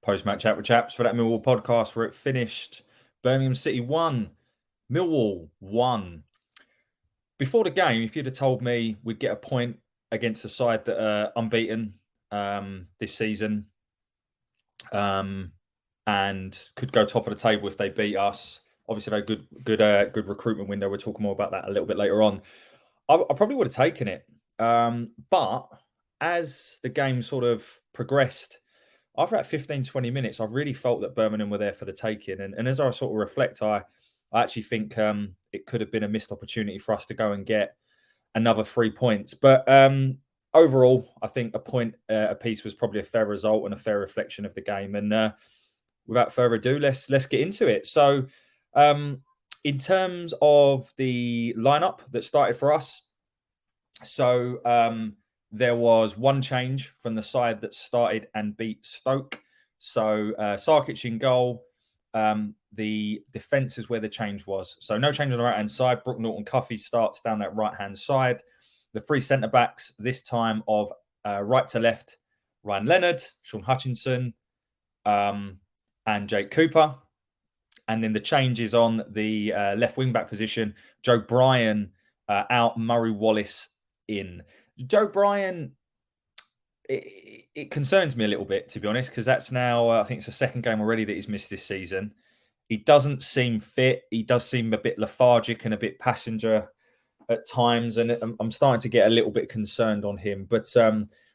Post-match chat with chaps for that Millwall podcast where it finished Birmingham City 1, Millwall 1. Before the game, if you'd have told me we'd get a point against a side that are unbeaten this season and could go top of the table if they beat us, obviously they're good recruitment window. We'll talk more about that a little bit later on. I probably would have taken it. But as the game sort of progressed, after that 15, 20 minutes, I really felt that Birmingham were there for the taking. And as I sort of reflect, I actually think it could have been a missed opportunity for us to go and get another 3 points. But overall, I think a point apiece was probably a fair result and a fair reflection of the game. And without further ado, let's get into it. So in terms of the lineup that started for us, so there was one change from the side that started and beat Stoke. So Sarkic in goal. The defence is where the change was. So no change on the right-hand side. Brooke Norton-Cuffy starts down that right-hand side. The three centre-backs, this time of right to left, Ryan Leonard, Sean Hutchinson, and Jake Cooper. And then the changes on the left wing-back position, Joe Bryan out, Murray Wallace in. Joe Bryan, it concerns me a little bit, to be honest, because that's now, I think it's the second game already that he's missed this season. He doesn't seem fit. He does seem a bit lethargic and a bit passenger at times. And I'm starting to get a little bit concerned on him. But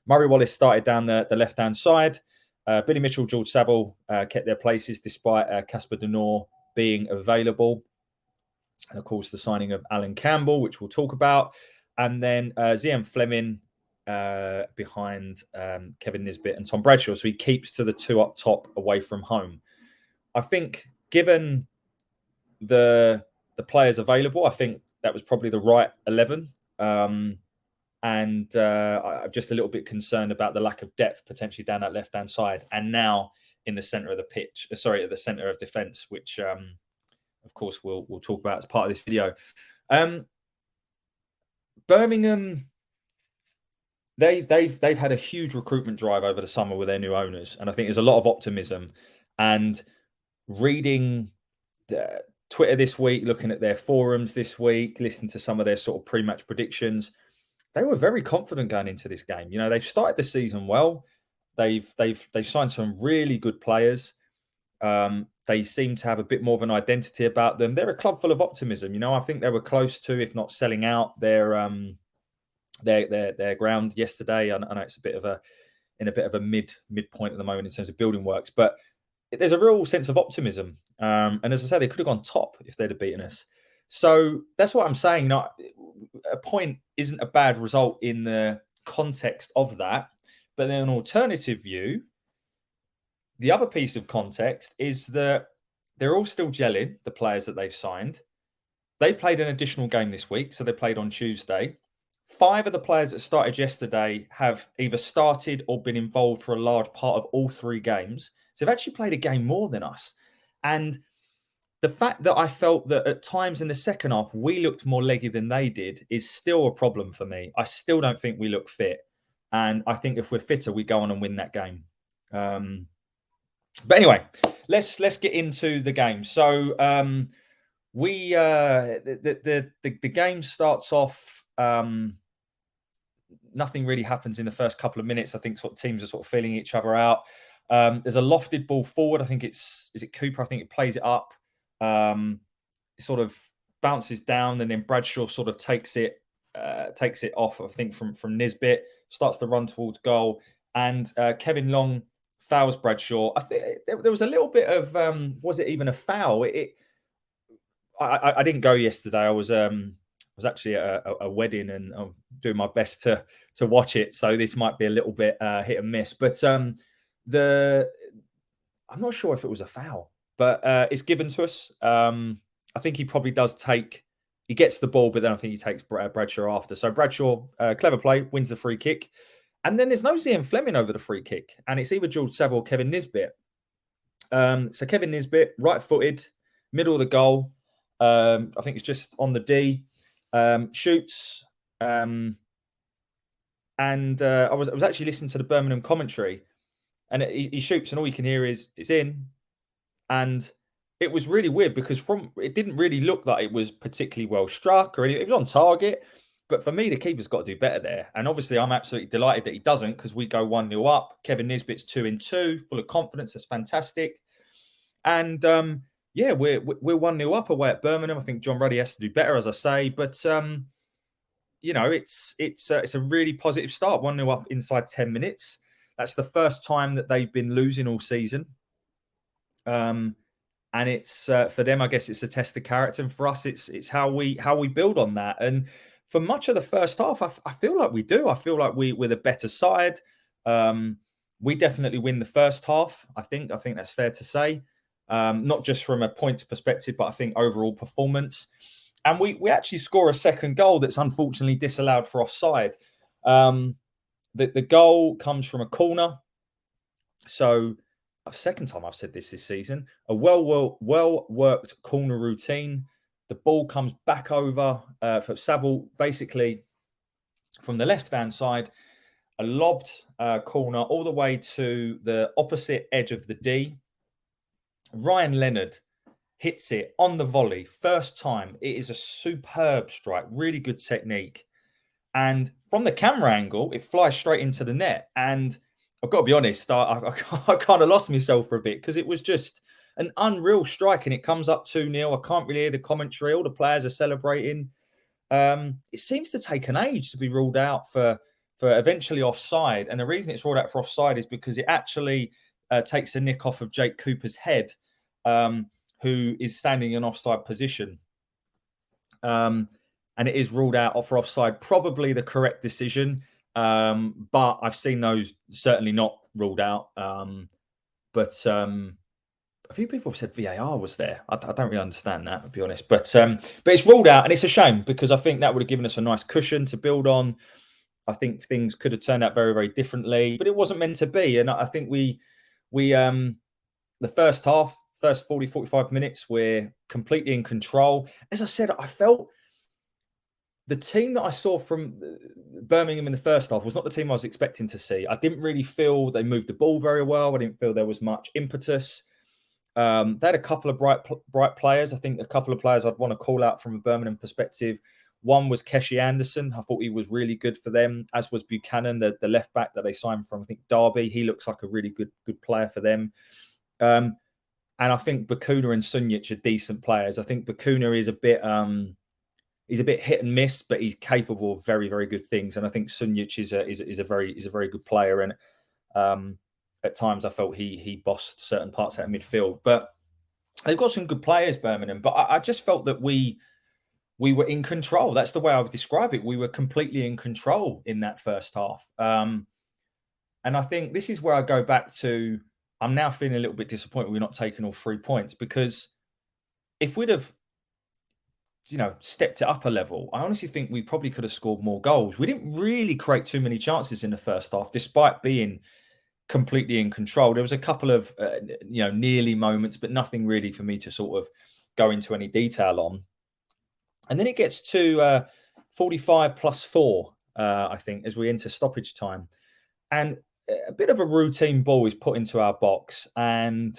Murray Wallace started down the left-hand side. Billy Mitchell, George Saville kept their places despite Casper Denor being available. And, of course, the signing of Alan Campbell, which we'll talk about. And then Zian Fleming behind Kevin Nisbet and Tom Bradshaw. So he keeps to the two up top away from home. I think given the players available, I think that was probably the right 11. And I'm just a little bit concerned about the lack of depth potentially down that left-hand side. And now in the centre of the pitch, at the centre of defence, which, of course, we'll talk about as part of this video. Birmingham, they've had a huge recruitment drive over the summer with their new owners, and I think there's a lot of optimism. And reading Twitter this week, looking at their forums this week, listening to some of their sort of pre-match predictions, they were very confident going into this game. You know, they've started the season well. They've signed some really good players. They seem to have a bit more of an identity about them. They're a club full of optimism. You know, I think they were close to, if not selling out, their ground yesterday. I know it's a bit of a midpoint at the moment in terms of building works, but there's a real sense of optimism. And as I said, they could have gone top if they'd have beaten us. So that's what I'm saying. A point isn't a bad result in the context of that. But then an alternative view, the other piece of context is that they're all still gelling, the players that they've signed. They played an additional game this week, so they played on Tuesday. 5 of the players that started yesterday have either started or been involved for a large part of all 3 games. So they've actually played a game more than us. And the fact that I felt that at times in the second half, we looked more leggy than they did is still a problem for me. I still don't think we look fit. And I think if we're fitter, we go on and win that game. But anyway, let's get into the game. So the game starts off. Nothing really happens in the first couple of minutes. I think sort of teams are sort of feeling each other out. There's a lofted ball forward. I think is it Cooper? I think it plays it up. It sort of bounces down, and then Bradshaw sort of takes it off. I think from Nisbet, starts to run towards goal, and Kevin Long fouls Bradshaw. I think there was a little bit of was it even a foul? I didn't go yesterday. I was actually at a wedding, and I'm doing my best to watch it. So this might be a little bit hit and miss. But I'm not sure if it was a foul, but it's given to us. I think he probably does take. He gets the ball, but then I think he takes Bradshaw after. So Bradshaw, clever play, wins the free kick. And then there's no Zian Fleming over the free kick. And it's either George Saville or Kevin Nisbet. So Kevin Nisbet, right-footed, middle of the goal. I think it's just on the D. Shoots. And I was actually listening to the Birmingham commentary. and he shoots, and all you can hear is it's in. And it was really weird because it didn't really look like it was particularly well struck, or it was on target. But for me, the keeper's got to do better there. And obviously, I'm absolutely delighted that he doesn't, because we go 1-0 up. Kevin Nisbet's 2-2, full of confidence. That's fantastic. And yeah, we're 1-0 up away at Birmingham. I think John Ruddy has to do better, as I say. But you know, it's a really positive start. 1-0 up inside 10 minutes. That's the first time that they've been losing all season. And it's for them, I guess it's a test of character, and for us, it's how we build on that. And for much of the first half, I feel like we do. I feel like we're the better side. We definitely win the first half. I think that's fair to say. Not just from a points perspective, but I think overall performance. And we actually score a second goal that's unfortunately disallowed for offside. The goal comes from a corner. So, a second time I've said this season, a well worked corner routine. The ball comes back over for Saville, basically from the left-hand side, a lobbed corner all the way to the opposite edge of the D. Ryan Leonard hits it on the volley, first time. It is a superb strike, really good technique. And from the camera angle, it flies straight into the net. And I've got to be honest, I kind of lost myself for a bit, because it was just an unreal strike, and it comes up 2-0. I can't really hear the commentary. All the players are celebrating. It seems to take an age to be ruled out for eventually offside. And the reason it's ruled out for offside is because it actually takes a nick off of Jake Cooper's head, who is standing in offside position. And it is ruled out for offside, probably the correct decision. But I've seen those certainly not ruled out. But a few people have said VAR was there. I don't really understand that, to be honest. But it's ruled out, and it's a shame, because I think that would have given us a nice cushion to build on. I think things could have turned out very, very differently, but it wasn't meant to be. And I think we the first half, first 40, 45 minutes, we're completely in control. As I said, I felt the team that I saw from Birmingham in the first half was not the team I was expecting to see. I didn't really feel they moved the ball very well. I didn't feel there was much impetus. They had a couple of bright players. I think a couple of players I'd want to call out from a Birmingham perspective. One was Keshi Anderson. I thought he was really good for them, as was Buchanan, the left back that they signed from, I think, Derby. He looks like a really good player for them. And I think Bakuna and Sunjic are decent players. I think Bakuna is a bit he's a bit hit and miss, but he's capable of very, very good things. And I think Sunjic is a very good player. And at times I felt he bossed certain parts out of midfield. But they've got some good players, Birmingham. But I just felt that we were in control. That's the way I would describe it. We were completely in control in that first half. And I think this is where I go back to, I'm now feeling a little bit disappointed we're not taking all 3 points, because if we'd have, stepped it up a level, I honestly think we probably could have scored more goals. We didn't really create too many chances in the first half, despite being completely in control. There was a couple of, nearly moments, but nothing really for me to sort of go into any detail on. And then it gets to 45 plus 4, I think, as we enter stoppage time. And a bit of a routine ball is put into our box. And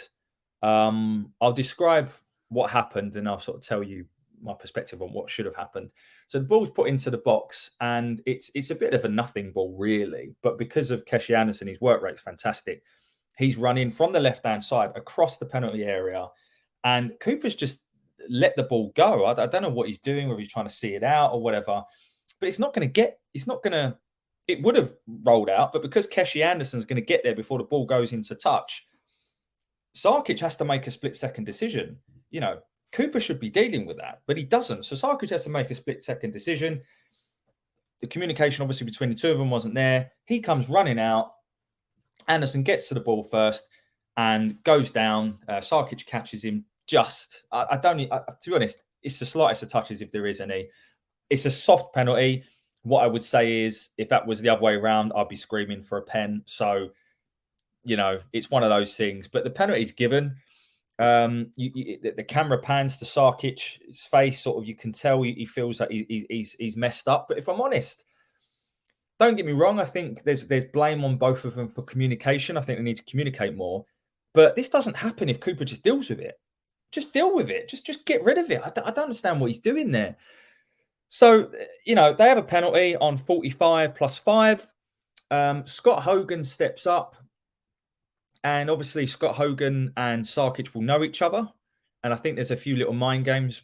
I'll describe what happened, and I'll sort of tell you my perspective on what should have happened. So the ball's put into the box, and it's a bit of a nothing ball, really. But because of Keshi Anderson, his work rate's fantastic. He's running from the left-hand side across the penalty area, and Cooper's just let the ball go. I don't know what he's doing, whether he's trying to see it out or whatever. But it would have rolled out, but because Keshi Anderson's going to get there before the ball goes into touch, Sarkic has to make a split-second decision. Cooper should be dealing with that, but he doesn't. So Sarkic has to make a split-second decision. The communication, obviously, between the two of them wasn't there. He comes running out. Anderson gets to the ball first and goes down. Sarkic catches him just. To be honest, it's the slightest of touches, if there is any. It's a soft penalty. What I would say is, if that was the other way around, I'd be screaming for a pen. So, it's one of those things. But the penalty's given. The camera pans to Sarkic's face. Sort of, you can tell he feels like he's messed up. But if I'm honest, don't get me wrong. I think there's blame on both of them for communication. I think they need to communicate more. But this doesn't happen if Cooper just deals with it. Just deal with it. Just get rid of it. I don't understand what he's doing there. So, they have a penalty on 45 plus 5. Scott Hogan steps up. And obviously, Scott Hogan and Sarkic will know each other. And I think there's a few little mind games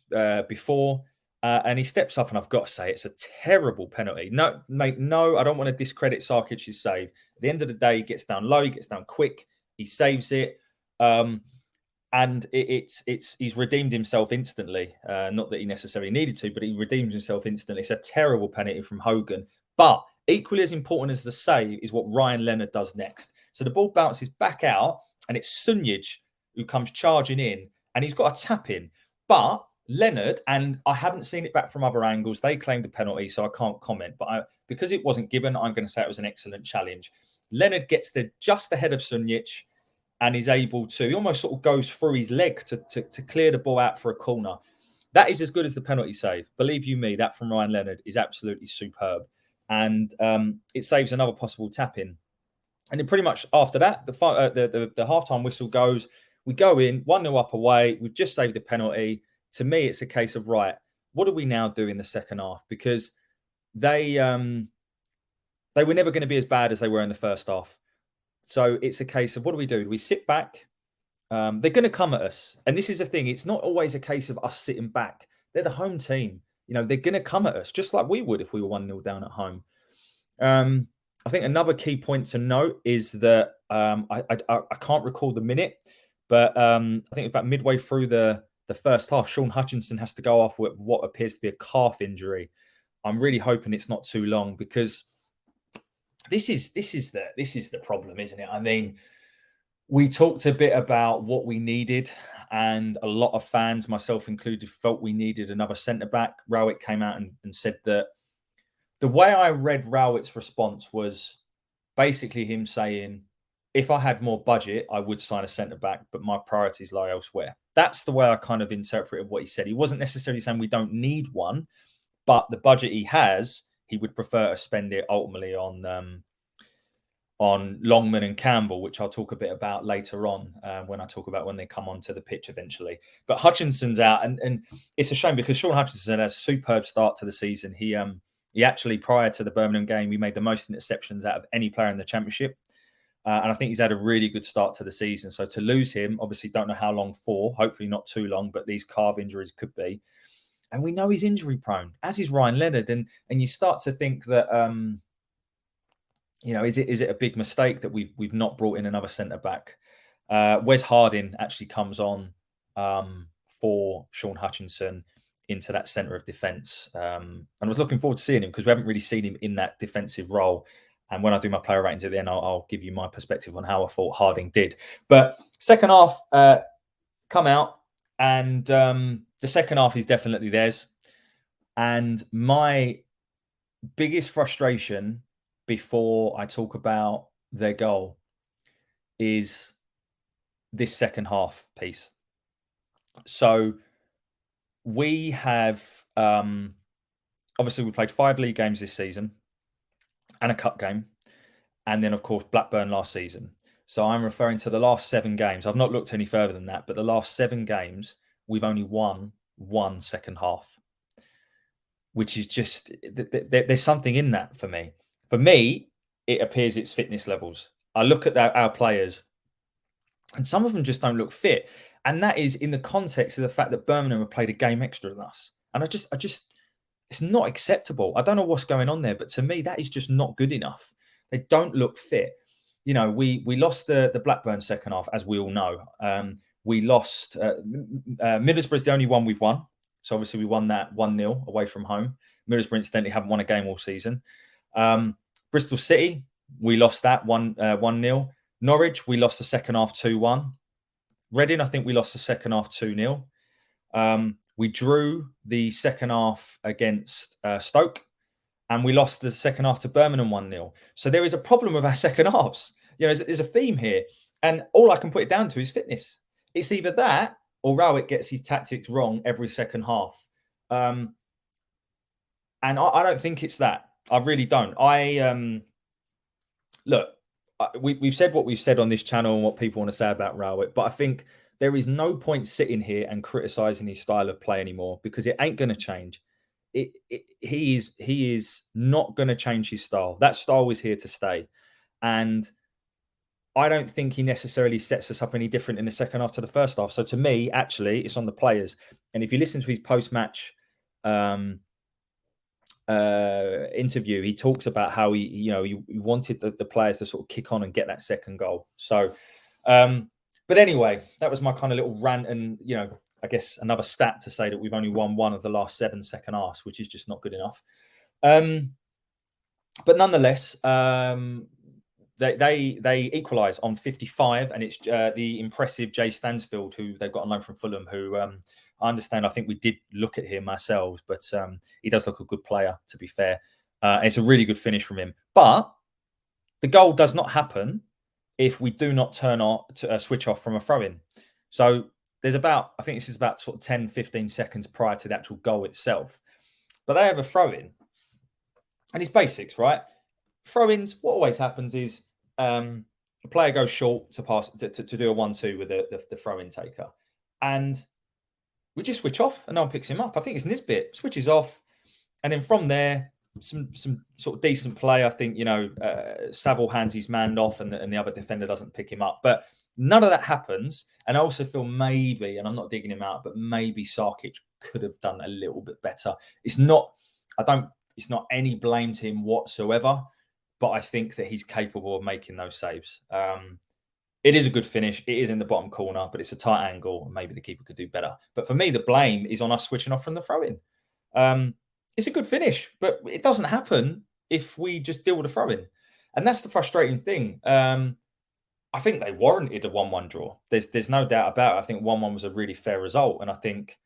before. And he steps up, and I've got to say, it's a terrible penalty. No, mate, no, I don't want to discredit Sarkic's save. At the end of the day, he gets down low, he gets down quick, he saves it. And he's redeemed himself instantly. Not that he necessarily needed to, but he redeems himself instantly. It's a terrible penalty from Hogan. But equally as important as the save is what Ryan Leonard does next. So the ball bounces back out, and it's Sunjic who comes charging in, and he's got a tap in. But Leonard, and I haven't seen it back from other angles, they claimed a penalty, so I can't comment. But because it wasn't given, I'm going to say it was an excellent challenge. Leonard gets just ahead of Sunjic, and is able to, he almost sort of goes through his leg to clear the ball out for a corner. That is as good as the penalty save. Believe you me, that from Ryan Leonard is absolutely superb. And it saves another possible tap-in. And then pretty much after that, the halftime whistle goes. We go in, 1-0 up away. We've just saved a penalty. To me, it's a case of, right, what do we now do in the second half? Because they were never going to be as bad as they were in the first half. So it's a case of, what do? We sit back. They're going to come at us. And this is the thing. It's not always a case of us sitting back. They're the home team. They're going to come at us just like we would if we were 1-0 down at home. I think another key point to note is that I can't recall the minute, but I think about midway through the first half, Sean Hutchinson has to go off with what appears to be a calf injury. I'm really hoping it's not too long, because this is the problem, isn't it? I mean, we talked a bit about what we needed, and a lot of fans, myself included, felt we needed another centre-back. Rowett came out and said that. The way I read Rowett's response was basically him saying, if I had more budget, I would sign a centre-back, but my priorities lie elsewhere. That's the way I kind of interpreted what he said. He wasn't necessarily saying we don't need one, but the budget he has, he would prefer to spend it ultimately on Longman and Campbell, which I'll talk a bit about later on when I talk about when they come onto the pitch eventually. But Hutchinson's out, and it's a shame because Sean Hutchinson has a superb start to the season. He actually, prior to the Birmingham game, he made the most interceptions out of any player in the Championship. And I think he's had a really good start to the season. So to lose him, obviously don't know how long for, hopefully not too long, but these calf injuries could be. And we know he's injury prone, as is Ryan Leonard. And you start to think that, is it a big mistake that we've not brought in another centre-back? Wes Harding actually comes on for Sean Hutchinson into that centre of defence. And I was looking forward to seeing him, because we haven't really seen him in that defensive role. And when I do my player ratings at the end, I'll give you my perspective on how I thought Harding did. But second half, come out, and the second half is definitely theirs. And my biggest frustration before I talk about their goal is this second half piece. So we have, obviously we played 5 league games this season and a cup game. And then, of course, Blackburn last season. So I'm referring to the last 7 games. I've not looked any further than that, but the last 7 games, we've only won 1 second half, which is just, there's something in that for me. For me, it appears it's fitness levels. I look at our players, and some of them just don't look fit. And that is in the context of the fact that Birmingham have played a game extra than us. And I just, it's not acceptable. I don't know what's going on there, but to me, that is just not good enough. They don't look fit. We lost the Blackburn second half, as we all know. We lost, Middlesbrough's the only one we've won. So obviously we won that 1-0 away from home. Middlesbrough incidentally haven't won a game all season. Bristol City, we lost that 1-0. Norwich, we lost the second half 2-1. Reading, I think we lost the second half 2-0. We drew the second half against Stoke, and we lost the second half to Birmingham 1-0. So there is a problem with our second halves. There's a theme here. And all I can put it down to is fitness. It's either that or Rowett gets his tactics wrong every second half. And I don't think it's that. I really don't. Look, we've said what we've said on this channel and what people want to say about Rowett, but I think there is no point sitting here and criticizing his style of play anymore because it ain't going to change. He is not going to change his style. That style is here to stay, and I don't think he necessarily sets us up any different in the second half to the first half. So to me, actually, it's on the players. And if you listen to his post-match interview, he talks about how he wanted the players to sort of kick on and get that second goal. So, but anyway, that was my kind of little rant, and I guess another stat to say that we've only won one of the last 7 second halves, which is just not good enough. But nonetheless, they equalise on 55, and it's the impressive Jay Stansfield, who they've got on loan from Fulham, who I understand. I think we did look at him ourselves, but he does look a good player, to be fair. It's a really good finish from him. But the goal does not happen if we do not turn on to switch off from a throw-in. So there's I think this is about sort of 10, 15 seconds prior to the actual goal itself. But they have a throw-in. And it's basics, right? Throw-ins, what always happens is a player goes short to pass to do a 1-2 with the throw-in taker. And we just switch off and no one picks him up. I think it's Nisbet, switches off. And then from there, some sort of decent play. I think, Saville hands his man off and the other defender doesn't pick him up. But none of that happens. And I also feel maybe, and I'm not digging him out, but maybe Sarkic could have done a little bit better. It's not any blame to him whatsoever, but I think that he's capable of making those saves. It is a good finish. It is in the bottom corner, but it's a tight angle, and maybe the keeper could do better. But for me, the blame is on us switching off from the throw-in. It's a good finish, but it doesn't happen if we just deal with the throw-in. And that's the frustrating thing. I think they warranted a 1-1 draw. There's no doubt about it. I think 1-1 was a really fair result, and I think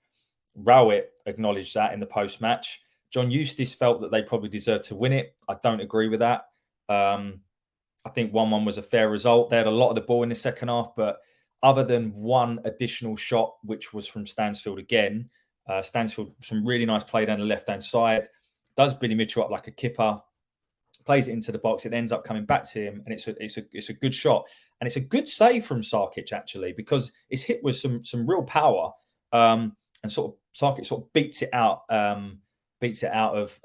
Rowett acknowledged that in the post-match. John Eustace felt that they probably deserved to win it. I don't agree with that. I think 1-1 was a fair result. They had a lot of the ball in the second half, but other than one additional shot, which was from Stansfield again, Stansfield, some really nice play down the left-hand side, does Billy Mitchell up like a kipper, plays it into the box. It ends up coming back to him, and it's a good shot. And it's a good save from Sarkic, actually, because it's hit with some real power, and sort of Sarkic sort of beats it out of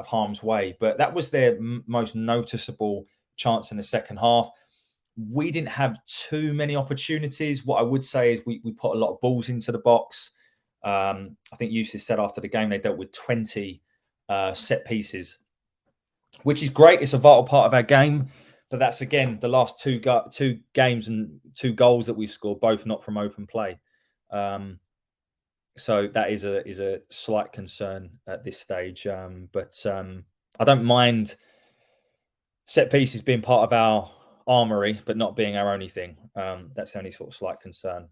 harm's way. But that was their most noticeable chance in the second half. We didn't have too many opportunities. What I would say is we put a lot of balls into the box. I think Eustace said after the game they dealt with 20 set pieces, which is great. It's a vital part of our game. But that's, again, the last two games and 2 goals that we've scored, both not from open play. So that is a slight concern at this stage. But I don't mind set pieces being part of our armoury, but not being our only thing. That's the only sort of slight concern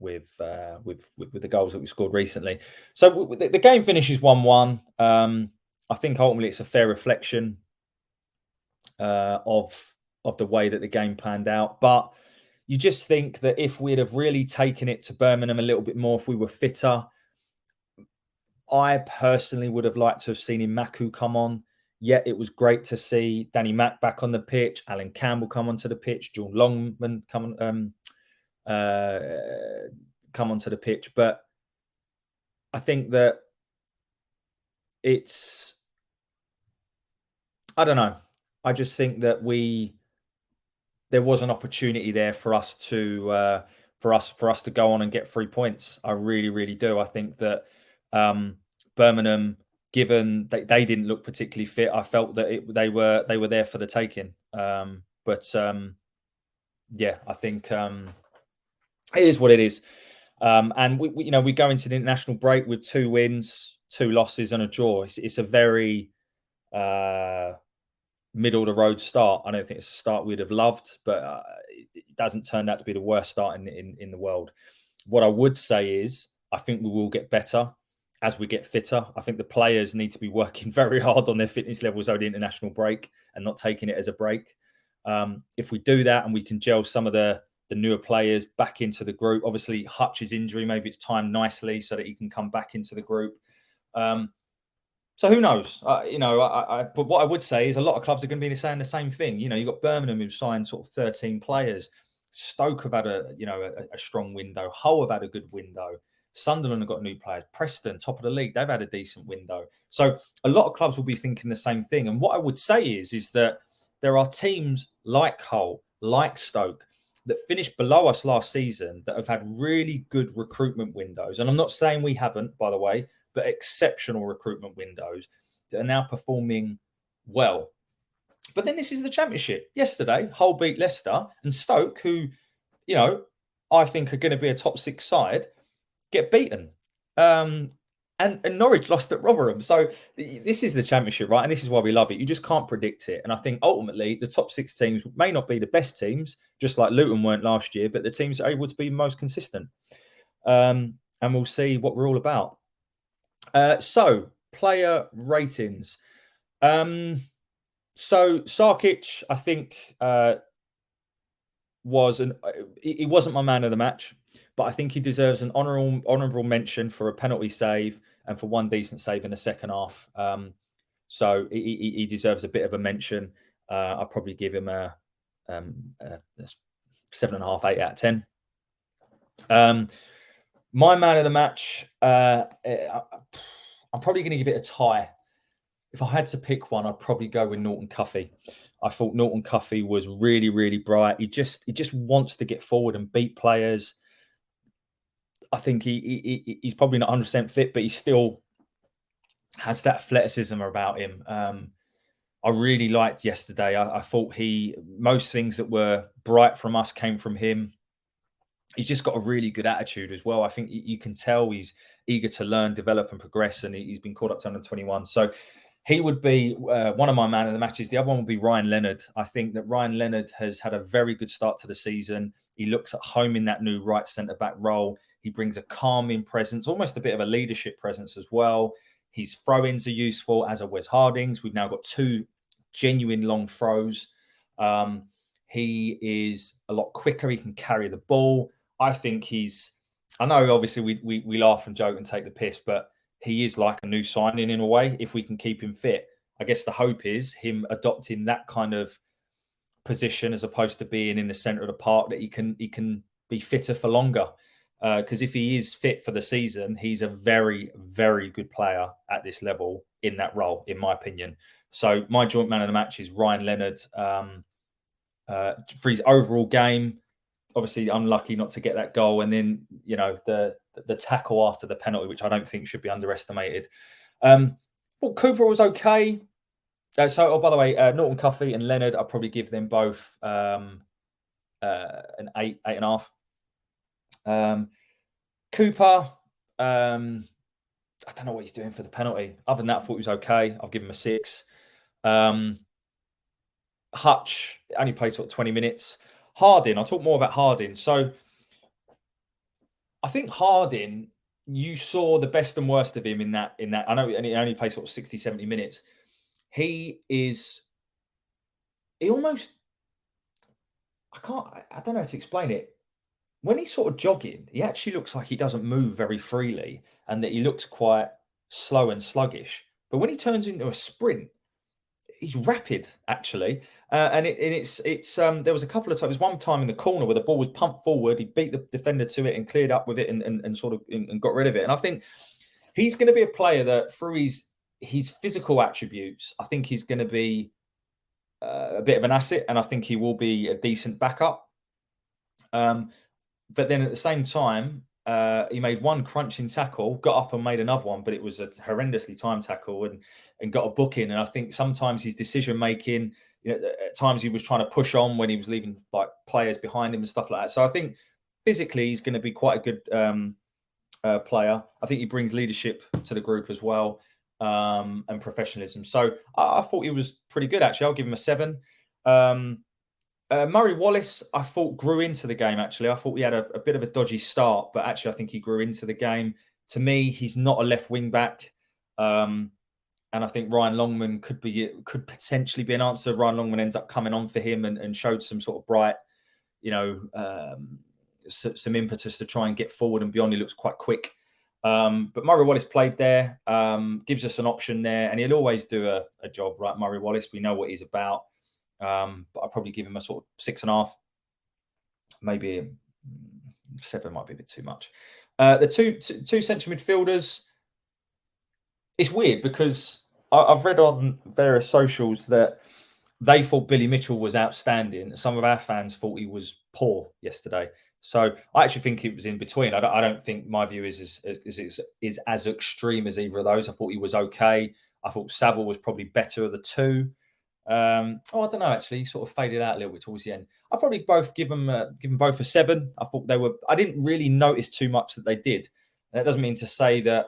with the goals that we scored recently. So the game finishes 1-1. I think ultimately it's a fair reflection of the way that the game planned out. But you just think that if we'd have really taken it to Birmingham a little bit more, if we were fitter, I personally would have liked to have seen Maku come on. Yet it was great to see Danny Mack back on the pitch, Alan Campbell come onto the pitch, John Longman come onto the pitch. But I think that I don't know. I just think that there was an opportunity there for us to go on and get 3 points. I really, really do. I think that Birmingham, given they didn't look particularly fit, I felt that they were there for the taking. But I think it is what it is. And we go into the international break with 2 wins, 2 losses, and a draw. It's a very middle of the road start. I don't think it's a start we'd have loved, but it doesn't turn out to be the worst start in the world. What I would say is I think we will get better as we get fitter. I think the players need to be working very hard on their fitness levels over the international break and not taking it as a break. If we do that and we can gel some of the newer players back into the group, obviously Hutch's injury, maybe it's timed nicely so that he can come back into the group. So who knows? But what I would say is a lot of clubs are going to be saying the same thing. You've got Birmingham who've signed sort of 13 players. Stoke have had a strong window. Hull have had a good window. Sunderland have got new players. Preston, top of the league, they've had a decent window. So a lot of clubs will be thinking the same thing. And what I would say is that there are teams like Hull, like Stoke, that finished below us last season that have had really good recruitment windows. And I'm not saying we haven't, by the way, but exceptional recruitment windows that are now performing well. But then this is the Championship. Yesterday, Hull beat Leicester, and Stoke, who, I think are going to be a top 6 side, get beaten. And Norwich lost at Rotherham. So this is the Championship, right? And this is why we love it. You just can't predict it. And I think ultimately the top 6 teams may not be the best teams, just like Luton weren't last year, but the teams are able to be most consistent. And we'll see what we're all about. So player ratings. So Sarkic, I think, he wasn't my man of the match, but I think he deserves an honourable mention for a penalty save and for one decent save in the second half. So he deserves a bit of a mention. I'll probably give him a 7.5, 8 out of 10. My man of the match, I'm probably going to give it a tie. If I had to pick one, I'd probably go with Norton Cuffy. I thought Norton Cuffy was really, really bright. He just wants to get forward and beat players. I think he's probably not 100% fit, but he still has that athleticism about him. I really liked yesterday. I thought most things that were bright from us came from him. He's just got a really good attitude as well. I think you can tell he's eager to learn, develop, and progress, and he's been called up to under 21. So he would be one of my man of the matches. The other one would be Ryan Leonard. I think that Ryan Leonard has had a very good start to the season. He looks at home in that new right centre-back role. He brings a calming presence, almost a bit of a leadership presence as well. His throw-ins are useful, as are Wes Harding's. We've now got 2 genuine long throws. He is a lot quicker. He can carry the ball. I think I know obviously we laugh and joke and take the piss, but he is like a new signing in a way, if we can keep him fit. I guess the hope is him adopting that kind of position as opposed to being in the centre of the park, that he can be fitter for longer. Because if he is fit for the season, he's a very, very good player at this level in that role, in my opinion. So my joint man of the match is Ryan Leonard. For his overall game, obviously unlucky not to get that goal, and then the tackle after the penalty, which I don't think should be underestimated. Thought Cooper was okay. By the way, Norton Cuffy and Leonard, I'll probably give them both an 8, 8.5. Cooper, I don't know what he's doing for the penalty. Other than that, I thought he was okay. I'll give him a 6. Hutch only played sort of 20 minutes. Harding, I'll talk more about Harding. So I think Harding, you saw the best and worst of him in that. I know he only played sort of 60, 70 minutes. I don't know how to explain it. When he's sort of jogging, he actually looks like he doesn't move very freely and that he looks quite slow and sluggish. But when he turns into a sprint, he's rapid, actually. There was a couple of times. One time in the corner where the ball was pumped forward, he beat the defender to it and cleared up with it and got rid of it. And I think he's going to be a player that through his physical attributes, I think he's going to be a bit of an asset, and I think he will be a decent backup. But then at the same time, he made one crunching tackle, got up and made another one, but it was a horrendously timed tackle and got a booking. And I think sometimes his decision making, at times he was trying to push on when he was leaving like players behind him and stuff like that. So I think physically he's going to be quite a good player. I think he brings leadership to the group as well, and professionalism. So I thought he was pretty good, actually. I'll give him a 7. Murray Wallace, I thought grew into the game, actually. I thought he had a bit of a dodgy start, but actually I think he grew into the game. To me, he's not a left wing back. And I think Ryan Longman could potentially be an answer. Ryan Longman ends up coming on for him and showed some sort of bright, some impetus to try and get forward and beyond. He looks quite quick. But Murray Wallace played there, gives us an option there, and he'll always do a job, right? Murray Wallace, we know what he's about. But I'll probably give him a sort of 6.5, maybe 7 might be a bit too much. The two central midfielders, it's weird because I've read on various socials that they thought Billy Mitchell was outstanding. Some of our fans thought he was poor yesterday. So I actually think it was in between. I don't think my view is as extreme as either of those. I thought he was okay. I thought Saville was probably better of the two. I don't know. Actually, he sort of faded out a little bit towards the end. I'd probably give them both a 7. I thought they were. I didn't really notice too much that they did. That doesn't mean to say that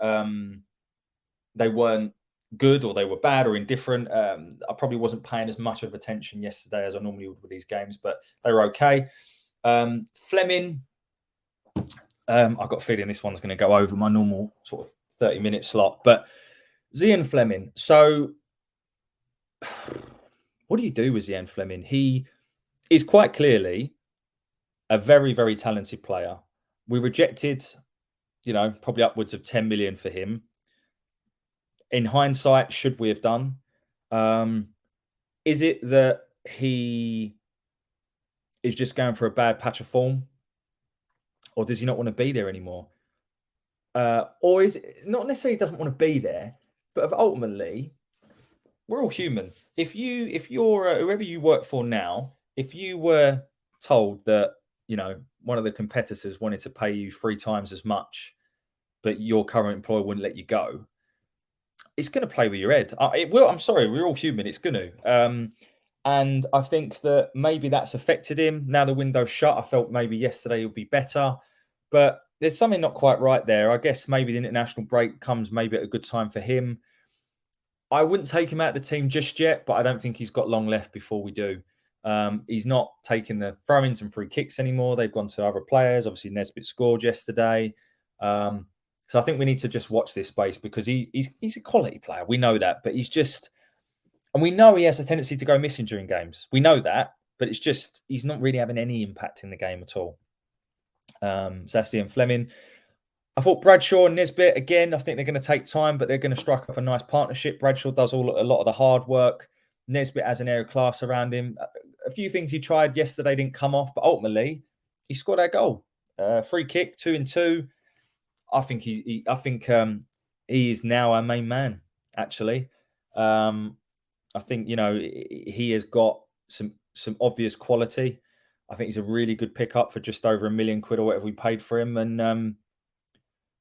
they weren't good or they were bad or indifferent. I probably wasn't paying as much of attention yesterday as I normally would with these games, but they were okay. Fleming, I've got a feeling this one's going to go over my normal sort of 30-minute slot, but Zian Fleming. So what do you do with Zian Fleming? He is quite clearly a very, very talented player. We rejected, probably upwards of 10 million for him. In hindsight, should we have done? Is it that he is just going for a bad patch of form? Or does he not want to be there anymore? Or is it not necessarily he doesn't want to be there, but ultimately, we're all human. If you're whoever you work for now, if you were told that, one of the competitors wanted to pay you 3 times as much, but your current employer wouldn't let you go, it's going to play with your head. It will. I'm sorry, we're all human. It's going to. And I think that maybe that's affected him. Now the window's shut, I felt maybe yesterday would be better. But there's something not quite right there. I guess maybe the international break comes maybe at a good time for him. I wouldn't take him out of the team just yet, but I don't think he's got long left before we do. He's not taking the throw-ins and free kicks anymore. They've gone to other players. Obviously, Nesbitt scored yesterday. So I think we need to just watch this space because he's a quality player. We know that, but and we know he has a tendency to go missing during games. We know that, but it's just he's not really having any impact in the game at all. So that's Ian Fleming. I thought Bradshaw and Nesbitt, again, I think they're going to take time, but they're going to strike up a nice partnership. Bradshaw does a lot of the hard work. Nesbitt has an air of class around him. A few things he tried yesterday didn't come off, but ultimately he scored that goal. Free kick, 2-2. I think he is now our main man, actually. I think, he has got some obvious quality. I think he's a really good pickup for just over £1 million or whatever we paid for him. And,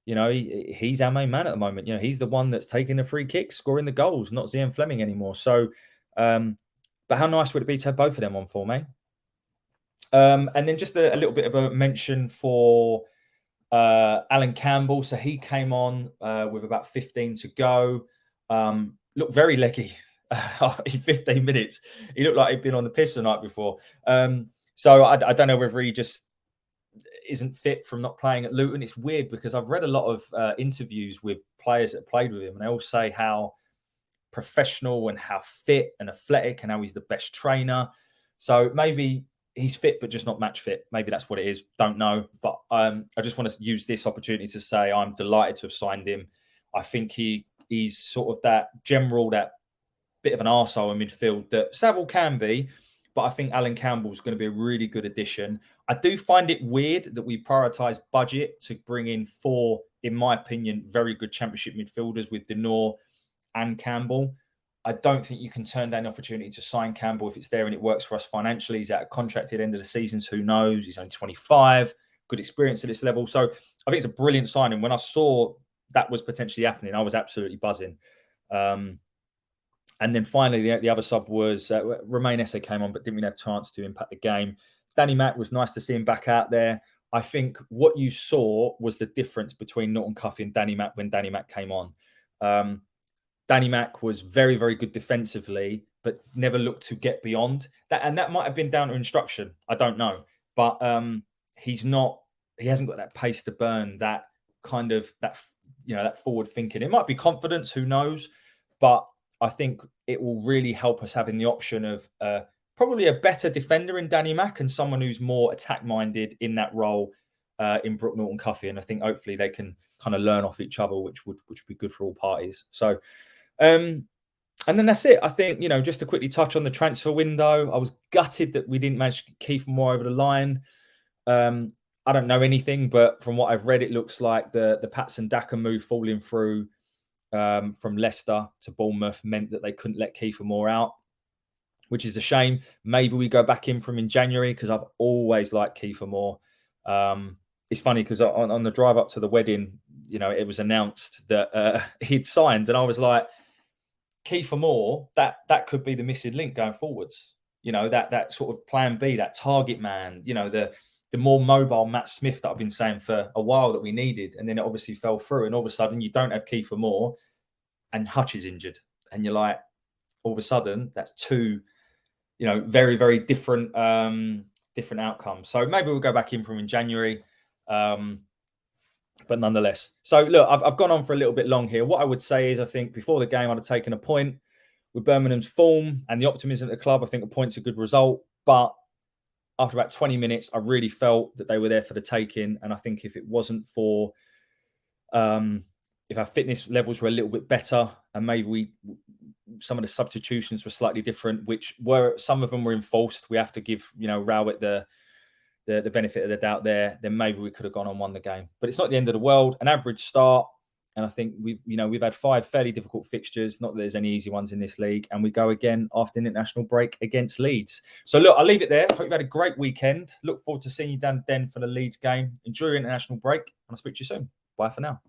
he's our main man at the moment. He's the one that's taking the free kicks, scoring the goals, not Zian Fleming anymore. So, but how nice would it be to have both of them on form, eh? And then just a little bit of a mention for Alan Campbell. So he came on with about 15 to go. Looked very leggy in 15 minutes. He looked like he'd been on the piss the night before. So I don't know whether he just isn't fit from not playing at Luton. It's weird because I've read a lot of interviews with players that played with him, and they all say how professional and how fit and athletic and how he's the best trainer. So maybe he's fit, but just not match fit. Maybe that's what it is. Don't know. But I just want to use this opportunity to say I'm delighted to have signed him. I think he's sort of that bit of an arsehole in midfield that Saville can be, but I think Alan Campbell's going to be a really good addition. I do find it weird that we prioritise budget to bring in 4, in my opinion, very good Championship midfielders with Denor and Campbell. I don't think you can turn down the opportunity to sign Campbell if it's there and it works for us financially. He's at a contract at the end of the season, so who knows? He's only 25, good experience at this level. So I think it's a brilliant signing. When I saw that was potentially happening, I was absolutely buzzing. And then finally, the other sub was Romain Esse came on, but didn't really have a chance to impact the game. Danny Mack was nice to see him back out there. I think what you saw was the difference between Norton Cuffy and Danny Mack when Danny Mack came on. Danny Mack was very, very good defensively, but never looked to get beyond that. And that might have been down to instruction. I don't know. But he hasn't got that pace to burn, that kind of, that forward thinking. It might be confidence, who knows? But I think it will really help us having the option of probably a better defender in Danny Mack and someone who's more attack-minded in that role in Brook Norton Cuffy, and I think hopefully they can kind of learn off each other, which would be good for all parties. So, and then that's it. I think, just to quickly touch on the transfer window, I was gutted that we didn't manage to keep more over the line. I don't know anything, but from what I've read, it looks like the Patson Daka move falling through from Leicester to Bournemouth meant that they couldn't let Kiefer Moore out, which is a shame. Maybe we go back in from in January, because I've always liked Kiefer Moore. It's funny because on the drive up to the wedding, it was announced that he'd signed, and I was like, Kiefer Moore, that could be the missing link going forwards. That sort of plan B, that target man, the more mobile Matt Smith that I've been saying for a while that we needed. And then it obviously fell through. And all of a sudden you don't have Kiefer Moore and Hutch is injured. And you're like, all of a sudden that's two, very, very different outcomes. So maybe we'll go back in from in January. But nonetheless. So look, I've gone on for a little bit long here. What I would say is I think before the game I'd have taken a point. With Birmingham's form and the optimism at the club, I think a point's a good result. But after about 20 minutes, I really felt that they were there for the taking. And I think if it wasn't for, if our fitness levels were a little bit better and maybe some of the substitutions were slightly different, which were, some of them were enforced. We have to give, Rowett the benefit of the doubt there. Then maybe we could have gone on and won the game. But it's not the end of the world. An average start. And I think we've had 5 fairly difficult fixtures. Not that there's any easy ones in this league. And we go again after the international break against Leeds. So look, I'll leave it there. Hope you've had a great weekend. Look forward to seeing you down Den for the Leeds game. Enjoy your international break. And I'll speak to you soon. Bye for now.